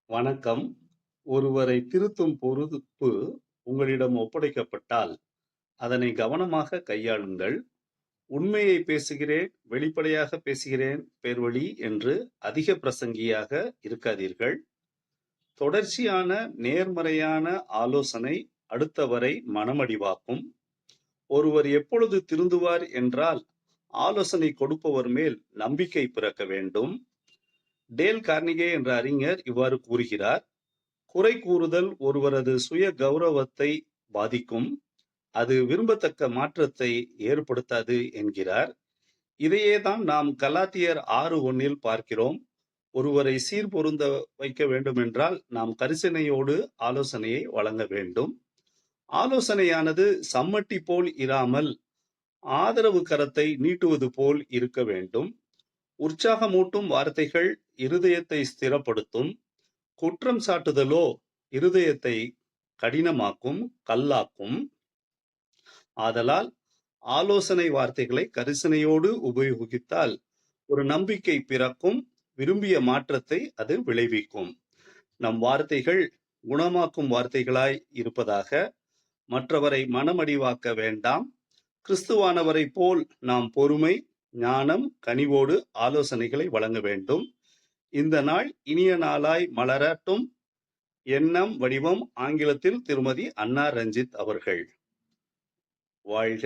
வணக்கம். ஒருவரை திருத்தும் பொறுப்பு உங்களிடம் ஒப்படைக்கப்பட்டால், அதனை கவனமாக கையாளுங்கள். உண்மையை பேசுகிறேன், வெளிப்படையாக பேசுகிறேன், பேர்வழி என்று அதிக பிரசங்கியாக இருக்காதீர்கள். தொடர்ச்சியான நேர்மறையான ஆலோசனை அடுத்தவரை மனமடிவாக்கும். ஒருவர் எப்பொழுது திருந்துவார் என்றால், ஆலோசனை கொடுப்பவர் மேல் நம்பிக்கை பிறக்க வேண்டும். டேல் கார்னிகே என்ற அறிஞர் இவ்வாறு கூறுகிறார்: குறை கூறுதல் ஒருவரது சுய கௌரவத்தை பாதிக்கும், அது விரும்பத்தக்க மாற்றத்தை ஏற்படுத்தாது என்கிறார். இதையேதான் நாம் கலாத்தியர் 6:1 பார்க்கிறோம். ஒருவரை சீர்பொருந்த வைக்க வேண்டுமென்றால் நாம் கரிசனையோடு ஆலோசனையை வழங்க வேண்டும். ஆலோசனையானது சம்மட்டி போல் இராமல் ஆதரவு கரத்தை நீட்டுவது போல் இருக்க வேண்டும். உற்சாகமூட்டும் வார்த்தைகள் இருதயத்தை ஸ்திரப்படுத்தும், குற்றம் சாட்டுதலோ இருதயத்தை கடினமாக்கும், கல்லாக்கும். ஆதலால் ஆலோசனை வார்த்தைகளை கரிசனையோடு உபயோகித்தால் ஒரு நம்பிக்கை பிறக்கும், விரும்பிய மாற்றத்தை அது விளைவிக்கும். நம் வார்த்தைகள் குணமாக்கும் வார்த்தைகளாய் இருப்பதாக. மற்றவரை மனமடிவாக்க வேண்டாம். கிறிஸ்துவானவரை போல் நாம் பொறுமை, ஞானம், கனிவோடு ஆலோசனைகளை வழங்க வேண்டும். இந்த நாள் இனிய நாளாய் மலரட்டும். எண்ணம் வடிவம் ஆங்கிலத்தில் திருமதி அன்னா ரஞ்சித் அவர்கள். வாழ்க